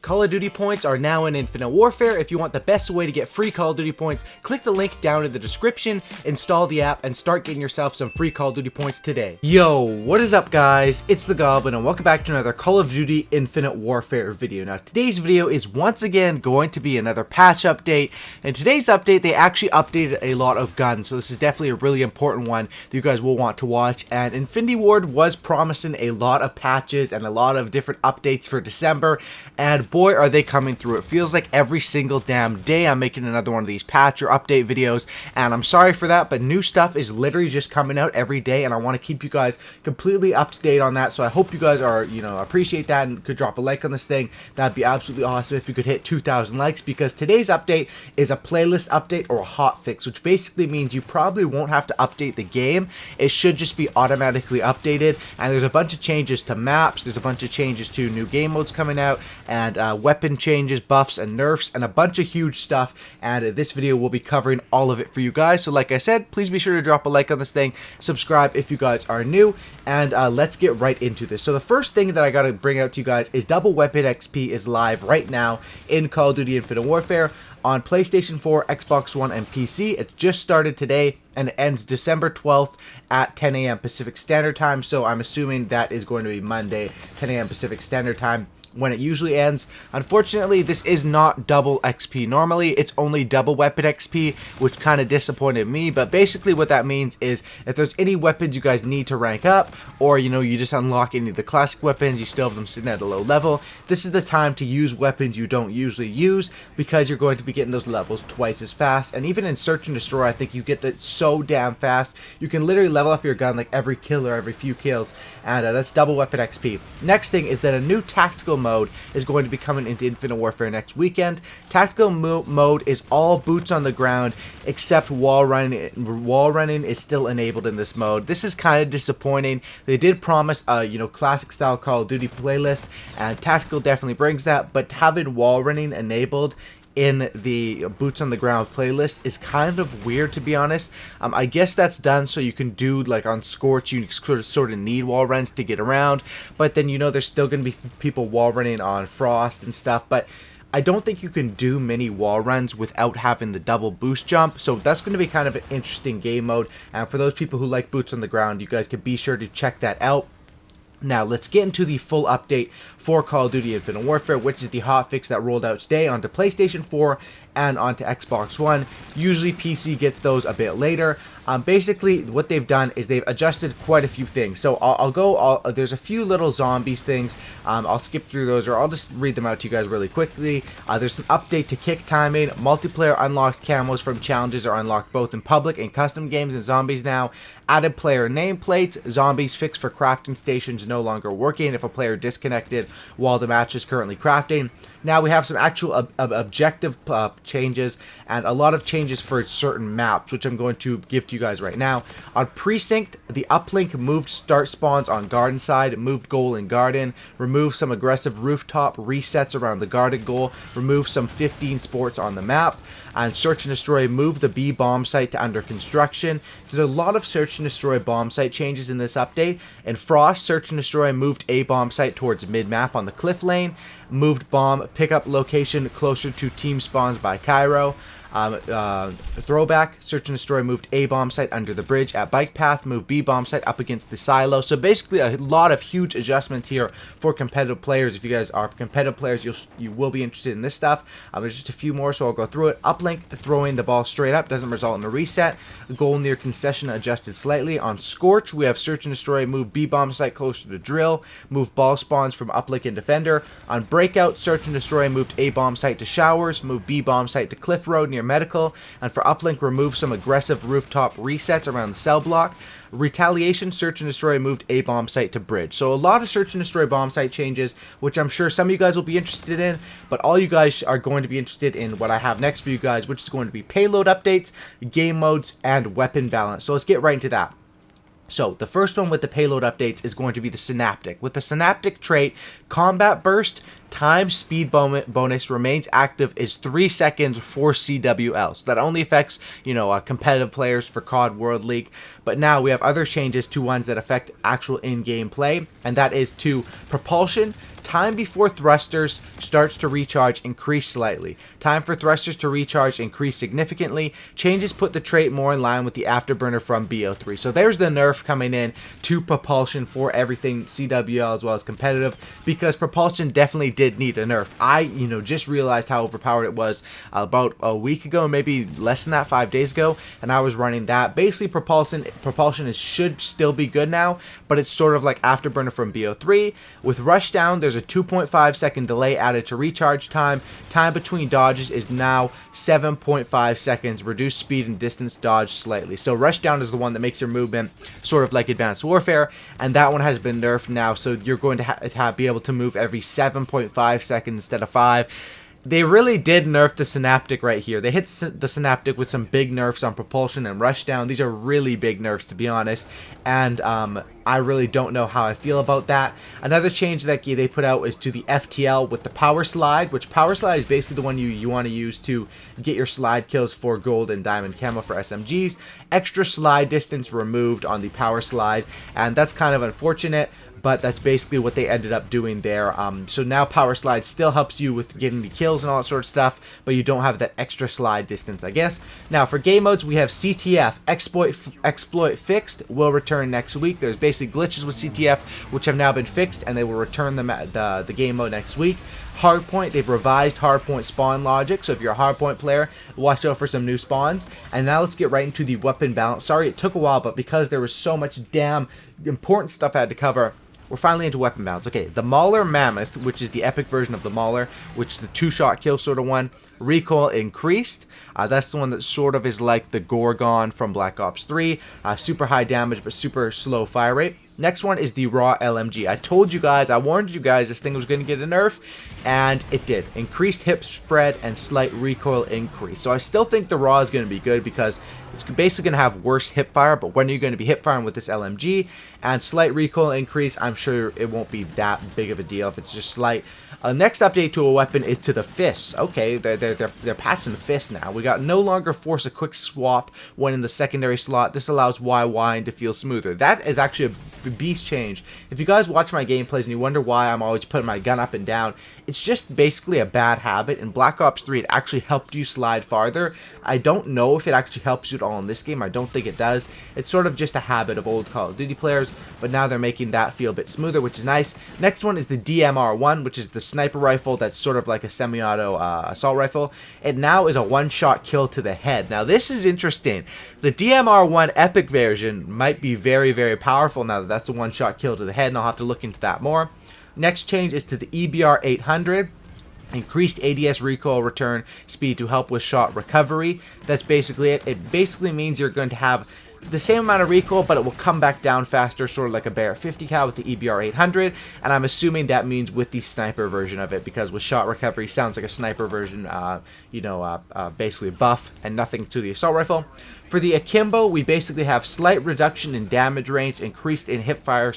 Call of Duty points are now in Infinite Warfare. If you want the best way to get free Call of Duty points, click the link down in the description, install the app, and start getting yourself some free Call of Duty points today. Yo, what is up guys? It's the Goblin and welcome back to another Call of Duty Infinite Warfare video. Now today's video is once again going to be another patch update. In today's update, they actually updated a lot of guns, so this is definitely a really important one that you guys will want to watch. And Infinity Ward was promising a lot of patches and a lot of different updates for December, and boy are they coming through. It feels like every single damn day I'm making another one of these patch or update videos, and I'm sorry for that, but new stuff is literally just coming out every day, and I want to keep you guys completely up to date on that. So I hope you guys are, appreciate that and could drop a like on this thing. That'd be absolutely awesome if you could hit 2,000 likes, because today's update is a playlist update or a hot fix, which basically means you probably won't have to update the game. It should just be automatically updated, and there's a bunch of changes to maps, there's a bunch of changes to new game modes coming out, and weapon changes, buffs, and nerfs, and a bunch of huge stuff, and this video will be covering all of it for you guys. So like I said, please be sure to drop a like on this thing, subscribe if you guys are new, and let's get right into this. So the first thing that I gotta bring out to you guys is Double Weapon XP is live right now in Call of Duty Infinite Warfare on PlayStation 4, Xbox One, and PC. It just started today, and it ends December 12th at 10 a.m. Pacific Standard Time, so I'm assuming that is going to be Monday, 10 a.m. Pacific Standard Time, when it usually ends. Unfortunately, this is not double XP. Normally, it's only double weapon XP, which kind of disappointed me, but basically what that means is if there's any weapons you guys need to rank up, or, you just unlock any of the classic weapons, you still have them sitting at a low level, this is the time to use weapons you don't usually use, because you're going to be getting those levels twice as fast. And even in Search and Destroy, I think you get that so damn fast. You can literally level up your gun like every kill or every few kills, and that's double weapon XP. Next thing is that a new tactical mode is going to be coming into Infinite Warfare next weekend. Tactical mode is all boots on the ground except wall running. Wall running is still enabled in this mode. This is kind of disappointing. They did promise a classic style Call of Duty playlist, and tactical definitely brings that, but having wall running enabled in the boots on the ground playlist is kind of weird, to be honest. I guess that's done so you can do, like on Scorch, you sort of need wall runs to get around, but then there's still going to be people wall running on Frost and stuff. But I don't think you can do many wall runs without having the double boost jump, so that's going to be kind of an interesting game mode, and for those people who like boots on the ground, you guys can be sure to check that out. Now, let's get into the full update for Call of Duty Infinite Warfare, which is the hotfix that rolled out today onto PlayStation 4 and onto Xbox One. Usually PC gets those a bit later. Basically, what they've done is they've adjusted quite a few things. So there's a few little zombies things. I'll skip through those, or I'll just read them out to you guys really quickly. There's an update to kick timing. Multiplayer unlocked camos from challenges are unlocked both in public and custom games and zombies now. Added player nameplates. Zombies fixed for crafting stations no longer working if a player disconnected while the match is currently crafting. Now we have some actual objective changes and a lot of changes for certain maps, which I'm going to give to you guys right now. On Precinct, the uplink moved start spawns on garden side, moved goal in garden, removed some aggressive rooftop resets around the guarded goal, removed some 15 sports on the map, and Search and Destroy moved the B bomb site to under construction. There's a lot of Search and Destroy bomb site changes in this update. In Frost, Search and Destroy moved A bomb site towards mid-map on the cliff lane, moved bomb pickup location closer to team spawns by Cairo. Throwback, Search and Destroy moved A bomb site under the bridge at bike path, moved B bomb site up against the silo. So basically a lot of huge adjustments here for competitive players. If you guys are competitive players, you will be interested in this stuff. There's just a few more, so I'll go through it. Uplink, throwing the ball straight up doesn't result in a reset. Goal near concession adjusted slightly. On Scorch, we have Search and Destroy move B bomb site closer to drill, move ball spawns from uplink and defender. On Breakout, Search and Destroy moved A bomb site to showers, moved B bomb site to cliff road near medical, and for uplink, remove some aggressive rooftop resets around the cell block. Retaliation, Search and Destroy moved A bomb site to bridge. So a lot of Search and Destroy bomb site changes, which I'm sure some of you guys will be interested in, but all you guys are going to be interested in what I have next for you guys, which is going to be payload updates, game modes, and weapon balance. So let's get right into that. So the first one with the payload updates is going to be the Synaptic. With the Synaptic trait, Combat Burst, time speed bonus remains active is 3 seconds for CWL. So that only affects, competitive players for COD World League. But now we have other changes to ones that affect actual in-game play, and that is to propulsion. Time before thrusters starts to recharge increase slightly. Time for thrusters to recharge increase significantly. Changes put the trait more in line with the afterburner from BO3. So there's the nerf coming in to propulsion for everything CWL as well as competitive, because propulsion definitely did need a nerf. I, just realized how overpowered it was about a week ago, maybe less than that, 5 days ago, and I was running that. Basically, propulsion should still be good now, but it's sort of like afterburner from BO3. With rushdown, there's a 2.5 second delay added to recharge time. Time between dodges is now 7.5 seconds. Reduced speed and distance dodge slightly. So rushdown is the one that makes your movement sort of like Advanced Warfare, and that one has been nerfed now. So you're going to be able to move every 7.5 seconds instead of 5. They really did nerf the Synaptic right here. They hit the Synaptic with some big nerfs on propulsion and rushdown. These are really big nerfs, to be honest, and I really don't know how I feel about that. Another change that they put out is to the FTL with the power slide, which power slide is basically the one you want to use to get your slide kills for gold and diamond camo for SMGs. Extra slide distance removed on the power slide, and that's kind of unfortunate, but that's basically what they ended up doing there. So now power slide still helps you with getting the kills and all that sort of stuff, but you don't have that extra slide distance, I guess. Now for game modes, we have CTF exploit fixed, will return next week. There's basically glitches with CTF which have now been fixed, and they will return them at the game mode next week. Hardpoint, they've revised hardpoint spawn logic, so if you're a hardpoint player, watch out for some new spawns. And now let's get right into the weapon balance. Sorry it took a while, but because there was so much damn important stuff I had to cover, we're finally into weapon balance. Okay, the Mauler Mammoth, which is the epic version of the Mauler, which is the 2-shot kill sort of one, recoil increased. That's the one that sort of is like the Gorgon from Black Ops 3. Super high damage, but super slow fire rate. Next one is the Raw LMG. I told you guys, I warned you guys this thing was going to get a nerf, and it did. Increased hip spread and slight recoil increase. So I still think the Raw is going to be good because it's basically going to have worse hip fire, but when are you going to be hip firing with this LMG? And slight recoil increase, I'm sure it won't be that big of a deal if it's just slight. Next update to a weapon is to the fists. Okay, they're patching the fist now. We got no longer force a quick swap when in the secondary slot. This allows YYing to feel smoother. That is actually a beast change. If you guys watch my gameplays and you wonder why I'm always putting my gun up and down, it's just basically a bad habit. In Black Ops 3, it actually helped you slide farther. I don't know if it actually helps you at all in this game. I don't think it does. It's sort of just a habit of old Call of Duty players, but now they're making that feel a bit smoother, which is nice. Next one is the DMR-1, which is the sniper rifle that's sort of like a semi-auto assault rifle. It now is a one-shot kill to the head. Now this is interesting. The DMR-1 epic version might be very, very powerful now that that's a one-shot kill to the head, and I'll have to look into that more. Next change is to the EBR 800. Increased ADS recoil return speed to help with shot recovery. That's basically it. It basically means you're going to have the same amount of recoil, but it will come back down faster, sort of like a Bear 50 cal with the EBR 800, and I'm assuming that means with the sniper version of it, because with shot recovery sounds like a sniper version, basically buff and nothing to the assault rifle. For the Akimbo, we basically have slight reduction in damage range, increased in hipfire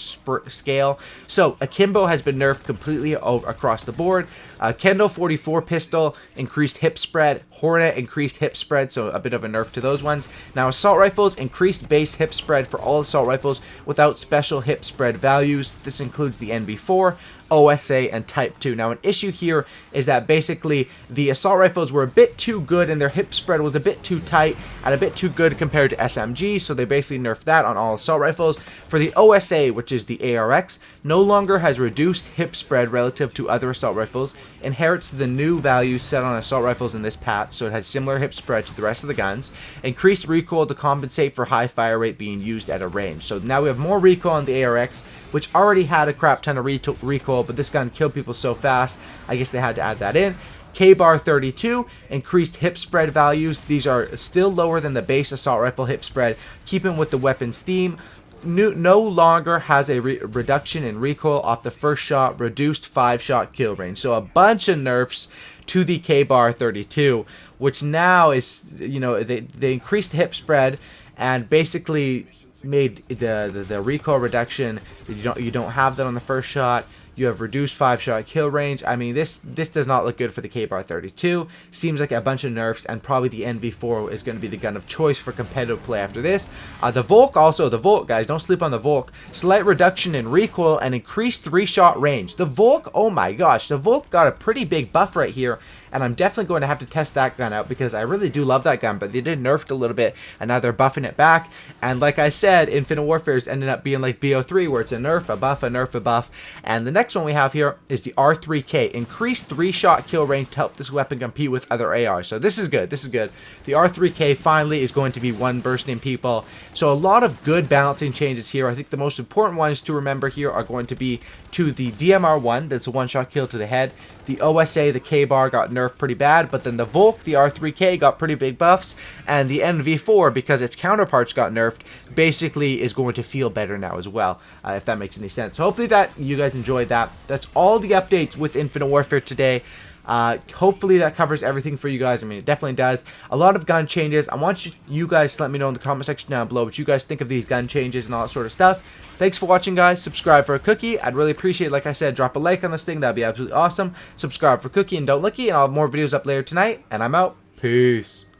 scale. So Akimbo has been nerfed completely across the board. Kendo 44 pistol, increased hip spread. Hornet, increased hip spread, so a bit of a nerf to those ones. Now assault rifles, increased base hip spread for all assault rifles without special hip spread values. This includes the NB4, OSA, and Type 2. Now, an issue here is that basically the assault rifles were a bit too good and their hip spread was a bit too tight and a bit too good compared to SMG, so they basically nerfed that on all assault rifles. For the OSA, which is the ARX, no longer has reduced hip spread relative to other assault rifles, inherits the new values set on assault rifles in this patch, so it has similar hip spread to the rest of the guns. Increased recoil to compensate for high fire rate being used at a range. So now we have more recoil on the ARX, which already had a crap ton of recoil, but this gun killed people so fast, I guess they had to add that in. K-Bar 32, increased hip spread values. These are still lower than the base assault rifle hip spread, keeping with the weapon's theme. No longer has a reduction in recoil off the first shot, reduced 5-shot kill range. So a bunch of nerfs to the K-Bar 32, which now is, they increased hip spread and basically made the recoil reduction. You don't have that on the first shot. You have reduced 5-shot kill range. I mean, this does not look good for the K-Bar 32. Seems like a bunch of nerfs, and probably the NV4 is going to be the gun of choice for competitive play after this. The Volk also, the Volk, guys, don't sleep on the Volk. Slight reduction in recoil and increased 3-shot range. The Volk, oh my gosh, the Volk got a pretty big buff right here, and I'm definitely going to have to test that gun out because I really do love that gun, but they did nerf it a little bit, and now they're buffing it back. And like I said, Infinite Warfare is ended up being like BO3, where it's a nerf, a buff, a nerf, a buff. And the next one we have here is the R3K. Increased 3-shot kill range to help this weapon compete with other ARs. So this is good. This is good. The R3K finally is going to be one bursting people. So a lot of good balancing changes here. I think the most important ones to remember here are going to be to the DMR1, that's a 1-shot kill to the head. The OSA, the K-Bar, got nerfed pretty bad, but then the Volk, the R3K, got pretty big buffs, and the NV4, because its counterparts got nerfed, basically is going to feel better now as well, if that makes any sense. So hopefully that you guys enjoyed that. That's all the updates with Infinite Warfare today. Hopefully that covers everything for you guys. I mean, it definitely does. A lot of gun changes. I want you guys to let me know in the comment section down below what you guys think of these gun changes and all that sort of stuff. Thanks for watching, guys. Subscribe for a cookie. I'd really appreciate it. Like I said, drop a like on this thing. That'd be absolutely awesome. Subscribe for cookie and don't lookie, and I'll have more videos up later tonight. And I'm out. Peace.